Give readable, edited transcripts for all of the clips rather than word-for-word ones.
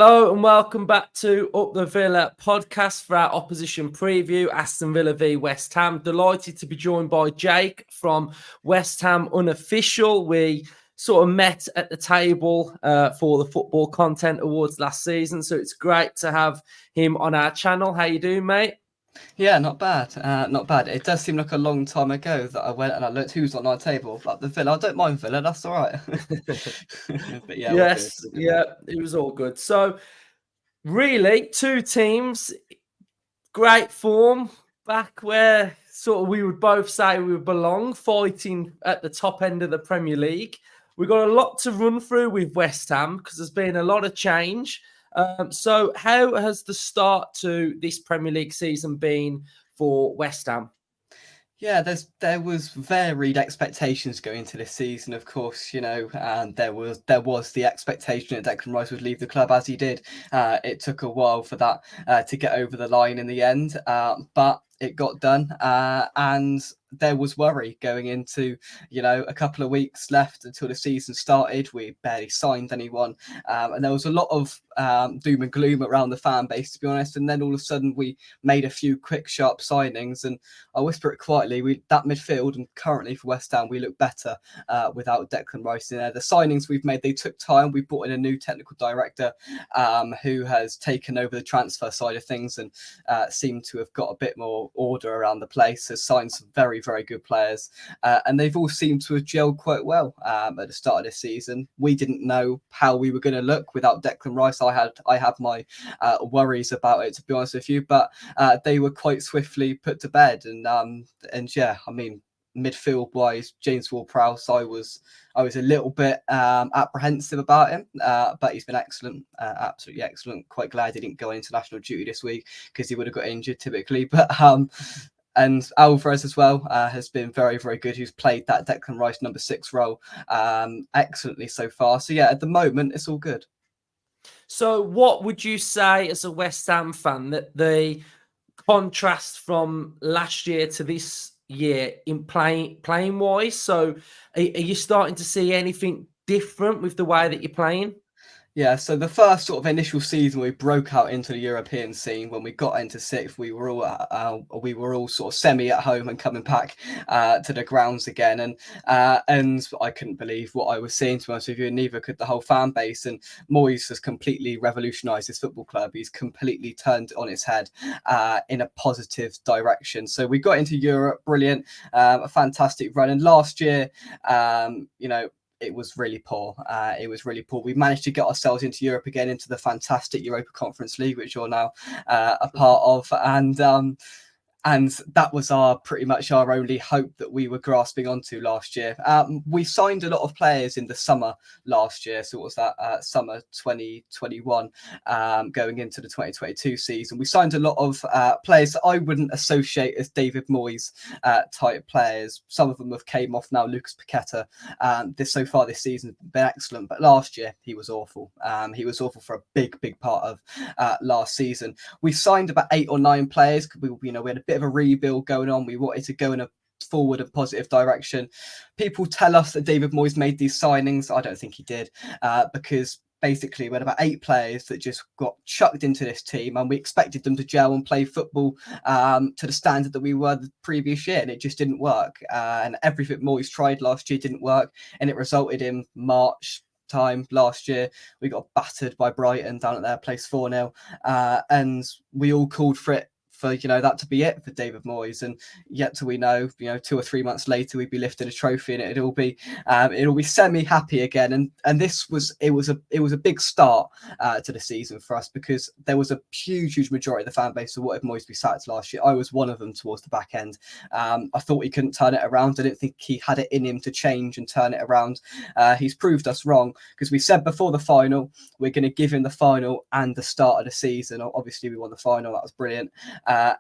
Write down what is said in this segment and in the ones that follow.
Hello and welcome back to Up the Villa podcast for our opposition preview, Aston Villa v West Ham. Delighted to be joined by Jake from West Ham Unofficial. We sort of met at the table for the Football Content Awards last season, so it's great to have him on our channel. How you doing, mate? Yeah, not bad. Not bad. It does seem like a long time ago that I went and I looked who's on our table. Like the Villa. I don't mind Villa. That's all right. But yeah, we're good. Yes, We're good, yeah, mate. it was all good. So, really, two teams, great form, back where sort of we would both say we belong, fighting at the top end of the Premier League. We've got a lot to run through with West Ham because there's been a lot of change. So, how has the start to this Premier League season been for West Ham? Yeah, there was varied expectations going into this season, of course, and there was the expectation that Declan Rice would leave the club as he did. It took a while for that to get over the line in the end, but it got done, and there was worry going into, a couple of weeks left until the season started. We barely signed anyone, and there was a lot of doom and gloom around the fan base, to be honest. And then all of a sudden, we made a few quick, sharp signings, and I whisper it quietly, that midfield, and currently for West Ham, we look better without Declan Rice in there. The signings we've made, they took time. We brought in a new technical director who has taken over the transfer side of things and seemed to have got a bit more order around the place, has signed some very, very good players, and they've all seemed to have gelled quite well at the start of this season. We didn't know how we were going to look without Declan Rice. I had my worries about it, to be honest with you, but they were quite swiftly put to bed. And yeah, I mean, midfield wise, James Ward-Prowse, I was a little bit apprehensive about him, but he's been excellent, absolutely excellent. Quite glad he didn't go on international duty this week because he would have got injured typically. But and Alvarez as well has been very, very good. Who's played that Declan Rice number 6 role excellently so far. So yeah, at the moment it's all good. So, what would you say as a West Ham fan that the contrast from last year to this year in playing wise? So, are you starting to see anything different with the way that you're playing? Yeah, so the first sort of initial season we broke out into the European scene. When we got into sixth, we were all sort of semi at home and coming back to the grounds again, and I couldn't believe what I was seeing, to be honest with you, and neither could the whole fan base. And Moyes has completely revolutionised his football club. He's completely turned it on its head in a positive direction. So we got into Europe, brilliant, a fantastic run, and last year, it was really poor. We managed to get ourselves into Europe again, into the fantastic Europa Conference League, which you're now a part of, and that was pretty much our only hope that we were grasping onto last year. We signed a lot of players in the summer last year, so it was that summer 2021 going into the 2022 season. We signed a lot of players that I wouldn't associate as David Moyes type players. Some of them have came off now. Lucas Paqueta, so far this season has been excellent, but last year he was awful. He was awful for a big part of last season. We signed about 8 or 9 players. We had a bit of a rebuild going on. We wanted to go in a forward and positive direction. People tell us that David Moyes made these signings. I don't think he did, because basically we had about 8 players that just got chucked into this team, and we expected them to gel and play football to the standard that we were the previous year, and it just didn't work. And everything Moyes tried last year didn't work, and it resulted in March time last year we got battered by Brighton down at their place 4-0, and we all called for it, for that to be it for David Moyes, and yet till we know 2 or 3 months later we'd be lifting a trophy and it'll be semi happy again. And this was a big start to the season for us, because there was a huge majority of the fan base who wanted Moyes to be sacked last year. I was one of them towards the back end. I thought he couldn't turn it around. I didn't think he had it in him to change and turn it around. He's proved us wrong, because we said before the final we're going to give him the final and the start of the season. Obviously we won the final, that was brilliant.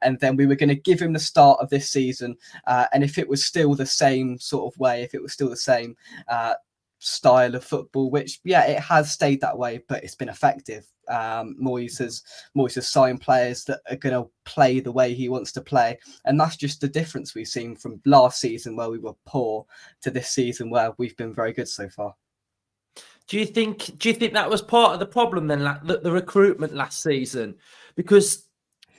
And then we were going to give him the start of this season. And if it was still the same sort of way, if it was still the same style of football, which, yeah, it has stayed that way, but it's been effective. Moyes has signed players that are going to play the way he wants to play. And that's just the difference we've seen from last season, where we were poor, to this season where we've been very good so far. Do you think that was part of the problem then, the recruitment last season? Because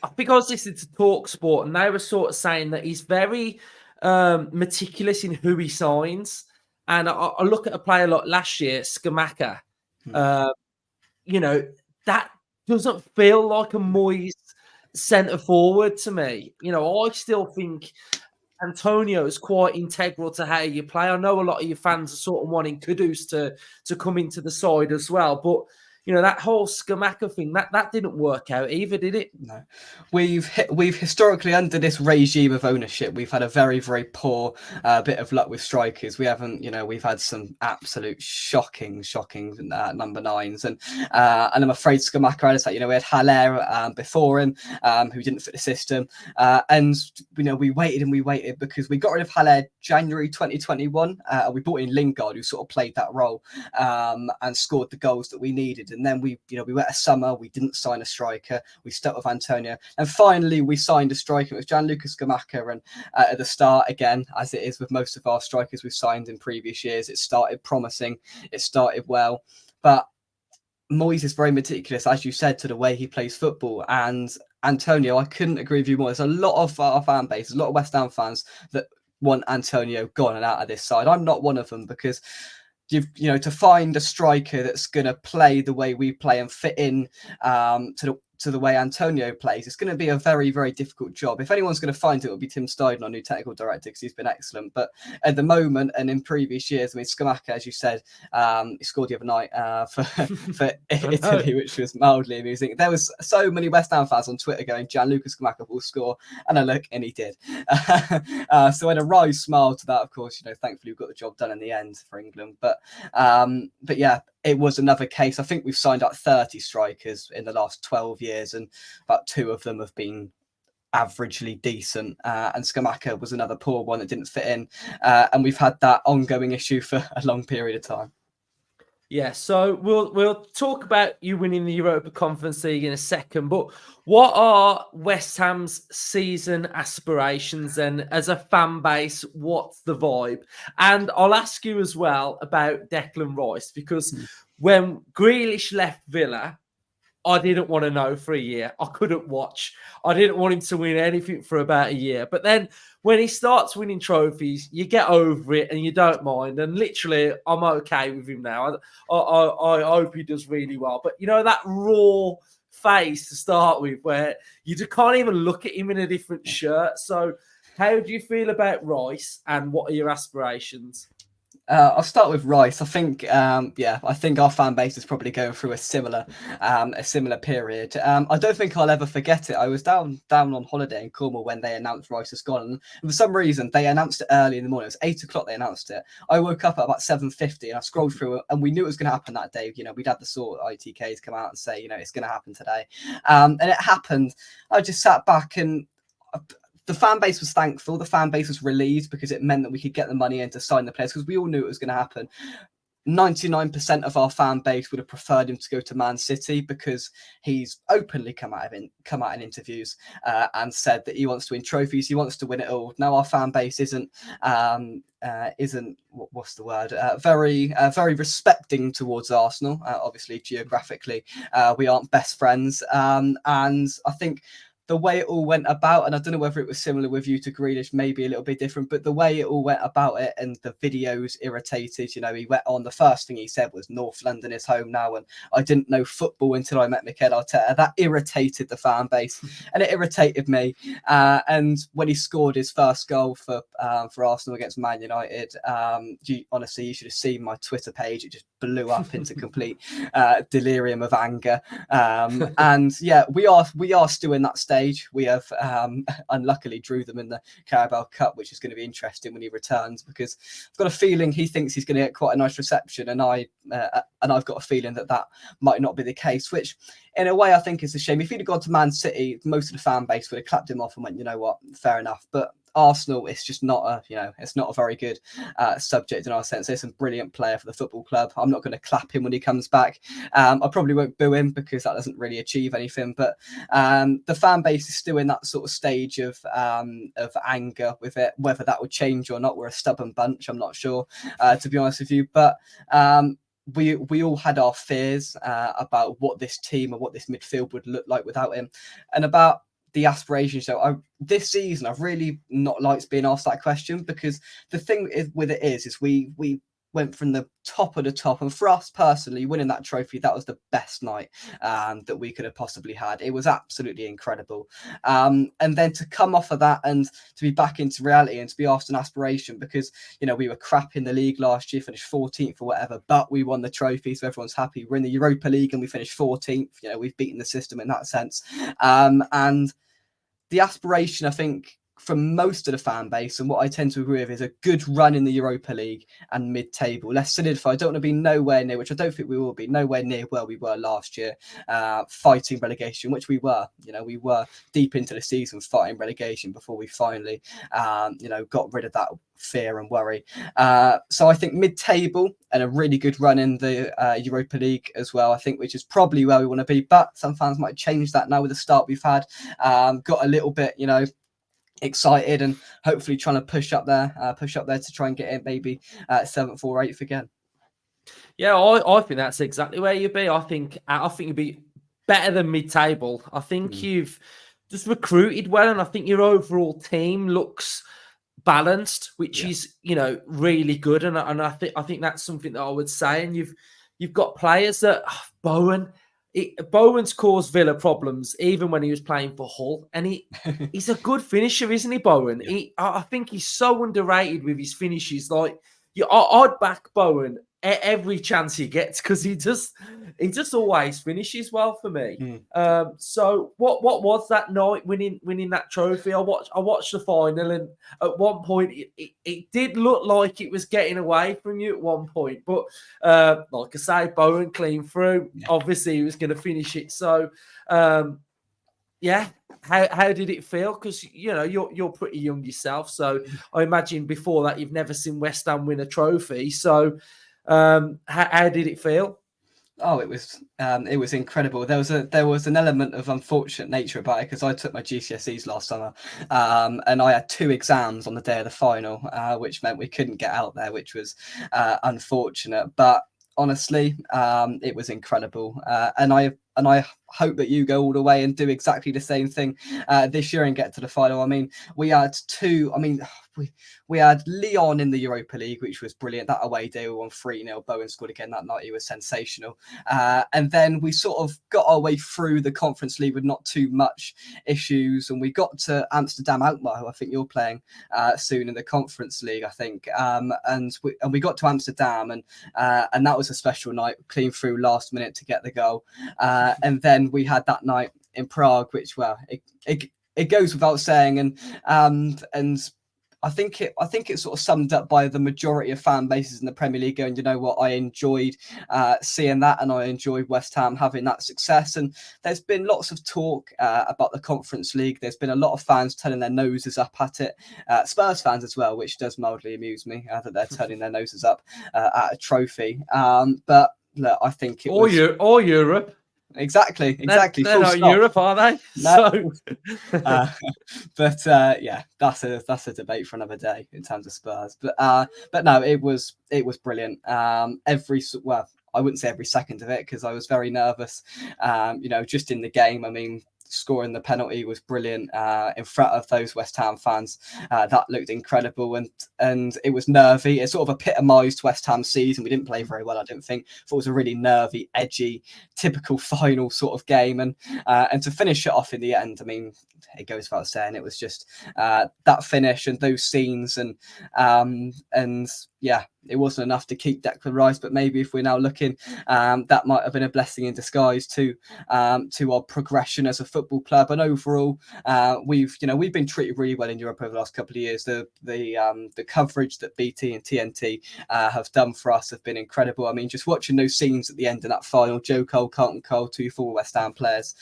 I think I was listening to TalkSport and they were sort of saying that he's very meticulous in who he signs. And I look at a player like last year, Skamaka. You know, that doesn't feel like a Moyes centre forward to me. You know, I still think Antonio is quite integral to how you play. I know a lot of your fans are sort of wanting Kudus to come into the side as well, but you know that whole Skamaka thing that didn't work out either, did it? No, we've historically under this regime of ownership, we've had a very, very poor bit of luck with strikers. We haven't, we've had some absolute shocking number nines, and I'm afraid Skamaka had us. We had Haller before him, who didn't fit the system, and we waited because we got rid of Haller January 2021. We brought in Lingard, who sort of played that role and scored the goals that we needed. And then we went a summer, we didn't sign a striker, we stuck with Antonio, and finally we signed a striker. It was Gianluca Scamacca, and at the start, again, as it is with most of our strikers we've signed in previous years, it started promising, it started well, but Moyes is very meticulous, as you said, to the way he plays football. And Antonio, I couldn't agree with you more. There's a lot of our fan base, a lot of West Ham fans that want Antonio gone and out of this side. I'm not one of them, because to find a striker that's going to play the way we play and fit in to the way Antonio plays, it's going to be a very, very difficult job. If anyone's going to find it, it'll be Tim Steidten, our new technical director, because he's been excellent. But at the moment and in previous years, Scamacca, as you said, he scored the other night for Italy, which was mildly amusing. There was so many West Ham fans on Twitter going, Gianluca Scamacca will score, and I look, and he did. So I had a wry smile to that, of course. Thankfully we got the job done in the end for England. But yeah, it was another case. I think we've signed up 30 strikers in the last 12 years, and about 2 of them have been averagely decent. And Scamacca was another poor one that didn't fit in. And we've had that ongoing issue for a long period of time. Yeah, so we'll talk about you winning the Europa Conference League in a second, but what are West Ham's season aspirations, and as a fan base, what's the vibe? And I'll ask you as well about Declan Rice, because when Grealish left Villa, I didn't want to know for a year. I couldn't watch. I didn't want him to win anything for about a year. But then when he starts winning trophies, you get over it and you don't mind. And literally, I'm okay with him now. I hope he does really well. But that raw face to start with, where you just can't even look at him in a different shirt. So how do you feel about Rice, and what are your aspirations? I'll start with Rice. I think, I think our fan base is probably going through a similar period. I don't think I'll ever forget it. I was down on holiday in Cornwall when they announced Rice has gone, and for some reason they announced it early in the morning. It was 8 o'clock. They announced it. I woke up at about 7:50, and I scrolled through it, and we knew it was going to happen that day. We'd had the sort of ITKs come out and say, it's going to happen today, and it happened. I just sat back, and the fan base was thankful. The fan base was relieved, because it meant that we could get the money in to sign the players, because we all knew it was going to happen. 99% of our fan base would have preferred him to go to Man City, because he's openly come out in interviews and said that he wants to win trophies, he wants to win it all. Now our fan base isn't what's the word, very respecting towards Arsenal. Obviously, geographically, we aren't best friends, and I think the way it all went about, and I don't know whether it was similar with you to Grealish, maybe a little bit different, but the way it all went about it, and the videos irritated. He went on, the first thing he said was North London is home now, and I didn't know football until I met Mikel Arteta. That irritated the fan base, and it irritated me. And when he scored his first goal for Arsenal against Man United, honestly, you should have seen my Twitter page. It just blew up into complete delirium of anger. And yeah, we are still in that stage. We have unluckily drew them in the Carabao Cup, which is going to be interesting when he returns, because I've got a feeling he thinks he's going to get quite a nice reception, and I've got a feeling that might not be the case, which in a way I think is a shame. If he'd have gone to Man City, most of the fan base would have clapped him off and went, you know what, fair enough. But Arsenal, it's just not it's not a very good subject in our sense. There's some brilliant player for the football club. I'm not going to clap him when he comes back. I probably won't boo him, because that doesn't really achieve anything. But the fan base is still in that sort of stage of anger with it. Whether that will change or not, we're a stubborn bunch. I'm not sure, to be honest with you. But we all had our fears about what this team and what this midfield would look like without him, and about the aspirations. So this season, I've really not liked being asked that question, because the thing with it is we went from the top of the top, and for us personally, winning that trophy, that was the best night that we could have possibly had. It was absolutely incredible, and then to come off of that and to be back into reality and to be asked an aspiration, because we were crap in the league last year, finished 14th or whatever, but we won the trophy, so everyone's happy. We're in the Europa League and we finished 14th. We've beaten the system in that sense, and the aspiration, I think, from most of the fan base, and what I tend to agree with, is a good run in the Europa League and mid-table. Let's solidify. I don't want to be nowhere near, which I don't think we will be, nowhere near where we were last year, fighting relegation, which we were. We were deep into the season fighting relegation before we finally, got rid of that fear and worry. So I think mid-table and a really good run in the Europa League as well, I think, which is probably where we want to be. But some fans might change that now with the start we've had. Got a little bit, excited and hopefully trying to push up there to try and get in maybe 7th or 8th again. Yeah, I think that's exactly where you'd be. I think you'd be better than mid-table. I think you've just recruited well, and I think your overall team looks balanced, which is really good. And I think that's something that I would say. And you've got players that Bowen's caused Villa problems even when he was playing for Hull, and he's a good finisher, isn't he, Bowen? Yeah. I think he's so underrated with his finishes. Like, I'd back Bowen every chance he gets, because he just always finishes well for me. So what was that night winning that trophy? I watched the final, and at one point it did look like it was getting away from you at one point, but like I say, Bowen clean through. Yeah. Obviously he was going to finish it. So yeah, how did it feel? Because you're pretty young yourself, so I imagine before that you've never seen West Ham win a trophy. So how did it feel? Oh, it was incredible. There was an element of unfortunate nature about it, because I took my GCSEs last summer, and I had 2 exams on the day of the final, which meant we couldn't get out there, which was unfortunate. But honestly, it was incredible, and I hope that you go all the way and do exactly the same thing this year and get to the final. I mean, we had 2. I mean, we had Lyon in the Europa League, which was brilliant. That away day, we won 3-0. Bowen scored again that night. He was sensational. And then we sort of got our way through the Conference League with not too much issues. And we got to Amsterdam Alkmaar, who I think you're playing soon in the Conference League, I think. And we got to Amsterdam, and that was a special night. Clean through last minute to get the goal. And then we had that night in Prague, which, well, it goes without saying. And I think it sort of summed up by the majority of fan bases in the Premier League going, you know what, I enjoyed seeing that, and I enjoyed West Ham having that success. And there's been lots of talk about the Conference League. There's been a lot of fans turning their noses up at it. Spurs fans as well, which does mildly amuse me that they're turning their noses up at a trophy. But look, I think or Europe. Exactly. They're not Europe, are they? No. So, but yeah, that's a debate for another day in terms of Spurs. But no, it was brilliant. I wouldn't say every second of it, because I was very nervous. Just in the game. I mean, scoring the penalty was brilliant in front of those West Ham fans. That looked incredible, and it was nervy. It sort of epitomised West Ham's season. We didn't play very well, I didn't think. Thought it was a really nervy, edgy, typical final sort of game, and to finish it off in the end, I mean, it goes without saying, it was just that finish and those scenes, and yeah, it wasn't enough to keep Declan Rice, but maybe if we're now looking, that might have been a blessing in disguise to our progression as a football club. And overall, we've been treated really well in Europe over the last couple of years. The coverage that BT and TNT have done for us have been incredible. I mean, just watching those scenes at the end of that final, Joe Cole, Carlton Cole, 2 former West Ham players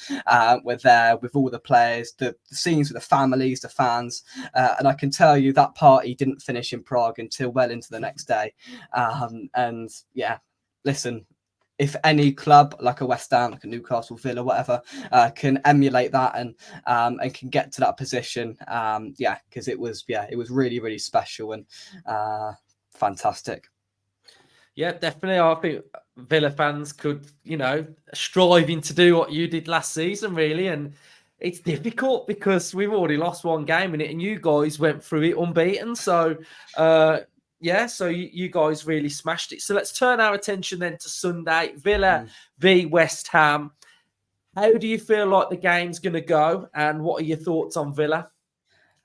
were there with all the players, the scenes with the families, the fans, and I can tell you that party didn't finish in Prague until well into the next day. And yeah, listen, if any club like a West Ham, like a Newcastle, Villa, whatever, can emulate that and can get to that position, because it was really, really special and fantastic. Yeah, definitely. I think Villa fans could, striving to do what you did last season, really. And it's difficult because we've already lost one game in it, and you guys went through it unbeaten. So, so you guys really smashed it. So let's turn our attention then to Sunday, Villa v West Ham. How do you feel like the game's going to go, and what are your thoughts on Villa?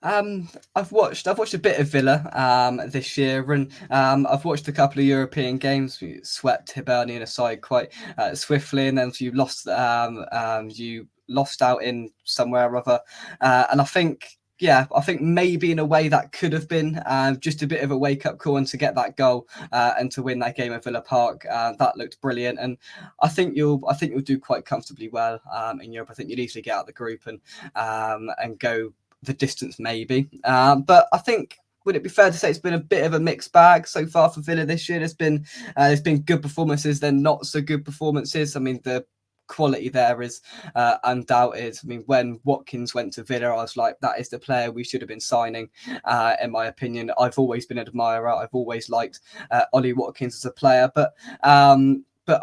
I've watched a bit of Villa this year, and I've watched a couple of European games. We swept Hibernian aside quite swiftly, and then you lost out in somewhere or other, and I think maybe in a way that could have been just a bit of a wake-up call, and to get that goal and to win that game at Villa Park, that looked brilliant. And I think you'll do quite comfortably well in Europe. I think you'll easily get out of the group and go the distance maybe. But I think, would it be fair to say it's been a bit of a mixed bag so far for Villa this year? There's been good performances, then not so good performances. I mean, the quality there is undoubted. I mean, when Watkins went to Villa, I was like, that is the player we should have been signing, in my opinion. I've always been an admirer. I've always liked Ollie Watkins as a player. But I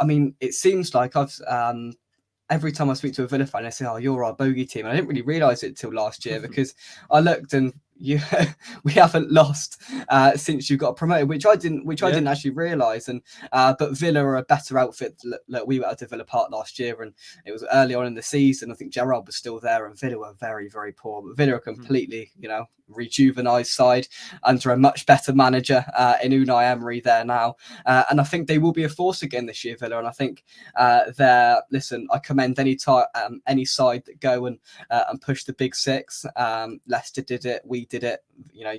mean, it seems like every time I speak to a Villa fan, they say, "Oh, you're our bogey team." And I didn't really realise it till last year, because I looked and we haven't lost since you got promoted, which I didn't actually realise. And but Villa are a better outfit. Look, we were out to Villa Park last year, and it was early on in the season. I think Gerrard was still there, and Villa were very, very poor. But Villa are completely, rejuvenised side under a much better manager in Unai Emery there now, and I think they will be a force again this year, Villa. And I think I commend any side that go and push the big six. Leicester did it, we did it,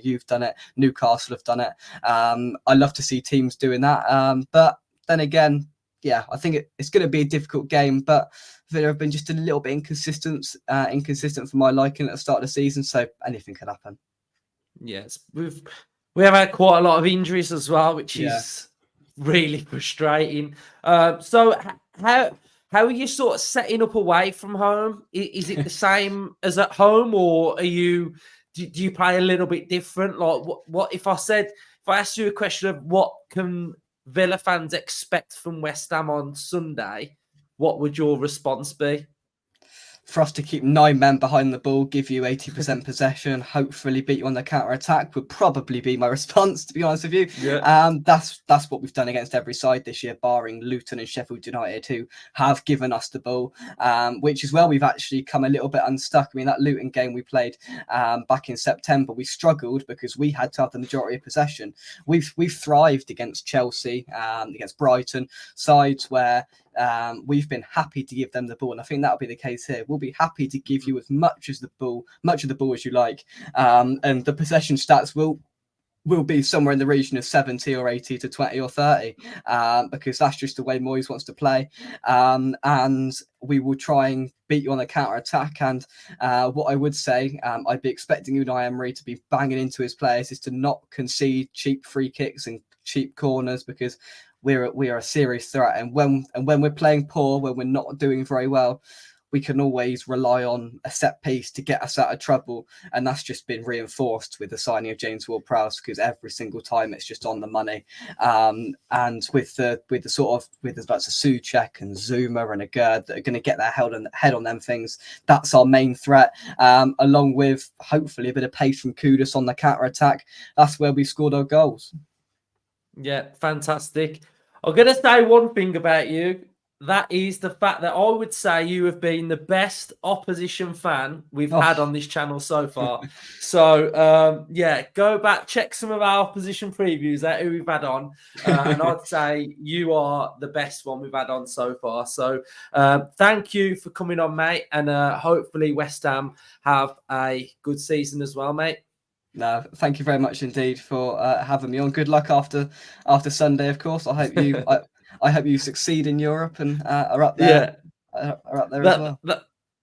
you've done it, Newcastle have done it. I love to see teams doing that, but then again, I think it's going to be a difficult game, but Villa have been just a little bit inconsistent for my liking at the start of the season, so anything can happen. Yes, we have had quite a lot of injuries as well, which is really frustrating. So how are you sort of setting up away from home? Is it the same as at home, or do you play a little bit different? Like, what if I asked you a question of what can Villa fans expect from West Ham on Sunday, what would your response be? For us to keep 9 men behind the ball, give you 80% possession, hopefully beat you on the counter-attack, would probably be my response, to be honest with you. Yeah. That's what we've done against every side this year, barring Luton and Sheffield United, who have given us the ball, which is where we've actually come a little bit unstuck. I mean, that Luton game we played back in September, we struggled because we had to have the majority of possession. We've thrived against Chelsea, against Brighton, sides where we've been happy to give them the ball, and I think that'll be the case here. We'll be happy to give you as much of the ball as you like, and the possession stats will be somewhere in the region of 70 or 80 to 20 or 30, because that's just the way Moyes wants to play, and we will try and beat you on the counter attack. And what I would say, I'd be expecting Unai Emery to be banging into his players is to not concede cheap free kicks and cheap corners, because we are a serious threat. And when we're playing poor, when we're not doing very well, we can always rely on a set piece to get us out of trouble. And that's just been reinforced with the signing of James Ward-Prowse, because every single time it's just on the money. And with the likes of Souček and Zuma and Agurd that are going to get their head on them things, that's our main threat. Along with hopefully a bit of pace from Kudus on the counter attack. That's where we scored our goals. Yeah, fantastic. I'm going to say one thing about you. That is the fact that I would say you have been the best opposition fan we've had on this channel so far. So, go back, check some of our opposition previews out who we've had on. And I'd say you are the best one we've had on so far. So, thank you for coming on, mate. And hopefully West Ham have a good season as well, mate. No, thank you very much indeed for having me on. Good luck after Sunday, of course. I hope you I hope you succeed in Europe and are up there. Yeah, are up there as well.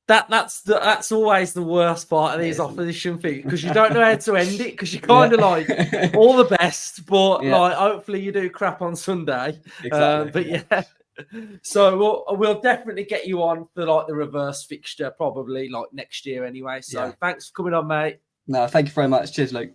That's always the worst part of these opposition things, because you don't know how to end it, because you kind of like all the best, but like hopefully you do crap on Sunday. Exactly. So we'll definitely get you on for like the reverse fixture, probably like next year anyway. So thanks for coming on, mate. No, thank you very much. Cheers, Luke.